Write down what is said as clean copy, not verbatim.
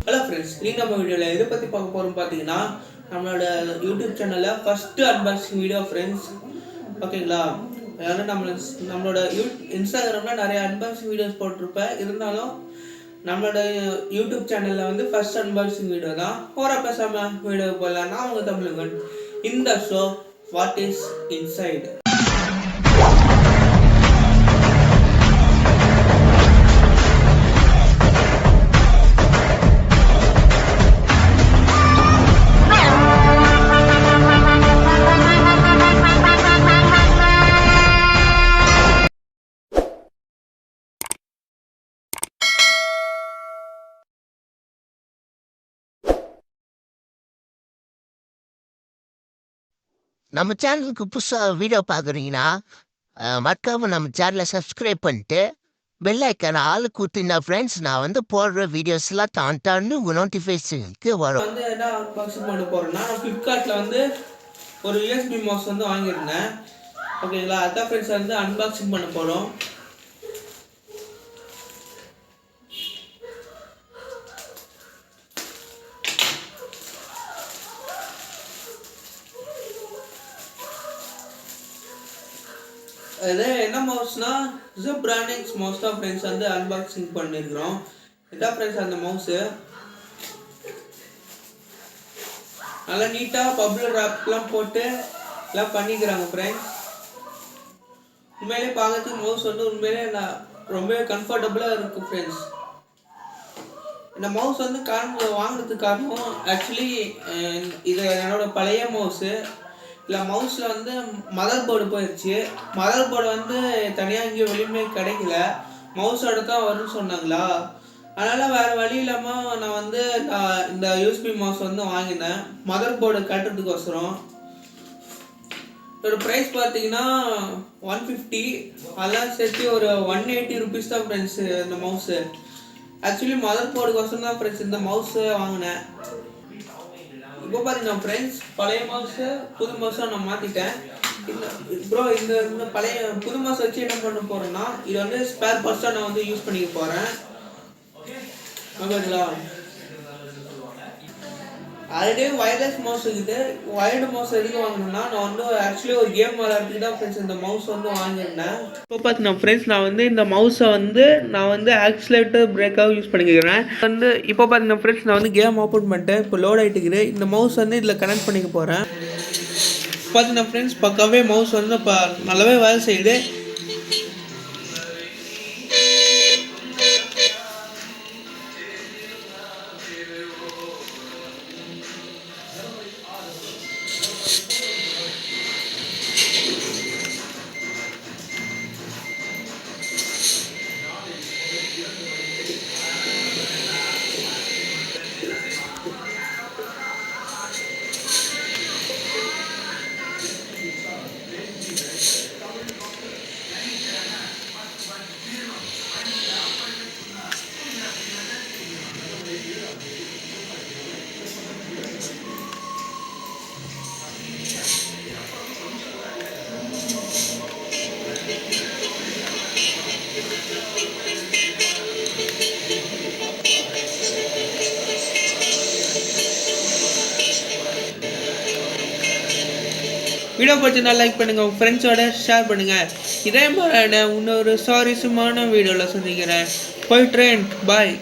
Hello friends, நீங்கள் நம்ம வீடியோவில் எதை பற்றி பார்க்க போகிறோம் பார்த்தீங்கன்னா, நம்மளோட யூடியூப் சேனலில் ஃபஸ்ட்டு அன்பாக்சிங் வீடியோ ஃப்ரெண்ட்ஸ். ஓகேங்களா? அதாவது நம்மளோட இன்ஸ்டாகிராமில் நிறைய அன்பாக்சிங் வீடியோஸ் போட்டிருப்பேன். இருந்தாலும் நம்மளோட யூடியூப் சேனலில் வந்து ஃபஸ்ட் அன்பாக்சிங் வீடியோ தான். போகிற பேசாமல் வீடியோ போடலாம். நான் உங்கள் தமிழகன். இந்த ஷோ வாட் இஸ் இன்சைடு. நம்ம சேனலுக்கு புதுசாக வீடியோ பார்க்குறீங்கன்னா மறக்காமல் நம்ம சேனலை சப்ஸ்கிரைப் பண்ணிட்டு பெல் ஐக்கான ஆளு கொடுத்தீங்கன்னா ஃப்ரெண்ட்ஸ் நான் வந்து போடுற வீடியோஸ்லாம் டான்னு உங்கள் நோட்டிஃபிகேஷனுக்கு வரும். வந்து என்ன அன்பாக்சிங் பண்ண போகிறேன்னா, நான் ஃப்ளிப்கார்ட்டில் வந்து ஒரு யூஎஸ்பி மவுஸ் வந்து வாங்கியிருந்தேன். ஓகேங்களா? அதான் ஃப்ரெண்ட்ஸ் வந்து அன்பாக்சிங் பண்ண போகிறோம். இது என்ன மவுஸ்னா ஜெப்ரானிக்ஸ் மவுஸ் தான் ஃப்ரெண்ட்ஸ் வந்து அன்பாக்சிங் பண்ணியிருக்கிறோம். இதான் ஃப்ரெண்ட்ஸ் அந்த மவுஸு. நல்லா நீட்டாக பப்ளர் ராப்லாம் போட்டு எல்லாம் பண்ணிக்கிறாங்க ஃப்ரெண்ட்ஸ். உண்மையிலே பார்க்கறதுக்கு மவுஸ் வந்து உண்மையிலே ரொம்பவே கம்ஃபர்டபுளாக இருக்குது ஃப்ரெண்ட்ஸ். இந்த மவுஸ் வந்து வாங்கினதுக்கு காரணம் ஆக்சுவலி இது என்னோட பழைய மவுஸு. இல்லை மவுஸில் வந்து மதர் போர்டு போயிடுச்சு. மதர் போர்டு வந்து தனியாக இங்கே வெளியுமே கிடைக்கல. மவுஸோட தான் வரும்னு சொன்னாங்களா, அதனால் வேறு வழி இல்லாமல் நான் வந்து இந்த யூஎஸ்பி மவுஸ் வந்து வாங்கினேன் மதர் போர்டு கட்டுறதுக்கோசரம். இதோட ப்ரைஸ் பார்த்தீங்கன்னா 150. அதெல்லாம் சேர்த்து ஒரு 180 ருபீஸ் தான் ஃப்ரெண்ட்ஸு இந்த மவுஸு. ஆக்சுவலி மதர் போர்டுக்கோசரம் தான் ஃப்ரெண்ட்ஸ் இந்த மவுஸு வாங்கினேன். இப்போ பார்த்தீங்கன்னா ஃப்ரெண்ட்ஸ், பழைய மவுஸு புது மவுஸாக நான் மாற்றிட்டேன். இந்த பழைய புது மவுஸ் வச்சு என்ன பண்ண போகிறேன்னா, இது வந்து ஸ்பேர் பார்ட்ஸாக நான் வந்து யூஸ் பண்ணிக்க போகிறேன். ஓகேங்களா? ஆல்ரெடி வயர்லெஸ் மவுஸ் இருக்குது. வயர்டு மவுஸ் எதுக்கு வாங்கினேன்னா, நான் வந்து ஆக்சுவலி ஒரு கேம் விளையாடுறதுக்கு தான் ஃப்ரெண்ட்ஸ் இந்த மவுஸ் வந்து வாங்கியிருந்தேன். இப்போ பார்த்தீங்கன்னா ஃப்ரெண்ட்ஸ், நான் வந்து இந்த மவுஸை வந்து ஆக்சிலேட்டர் பிரேக்காக யூஸ் பண்ணிக்கிறேன். இப்போ பார்த்தீங்கன்னா ஃப்ரெண்ட்ஸ், நான் வந்து கேம் ஓப்பன் பண்ணிட்டு இப்போ லோட் ஆகிட்டுக்குது. இந்த மவுஸ் வந்து இதில் கனெக்ட் பண்ணிக்க போகிறேன். பார்த்தீங்கன்னா ஃப்ரெண்ட்ஸ், பக்காவே மவுஸ் வந்து இப்போ நல்லாவே வேலை செய்யுது. வீடியோ பிடிச்சிருந்தா லைக் பண்ணுங்கள், உங்கள் ஃப்ரெண்ட்ஸோட ஷேர் பண்ணுங்கள். இதே மாதிரி இன்னொரு சுவாரஸ்யமான வீடியோவில் சந்திக்கிறேன். போய் ட்ரெயின் பாய்.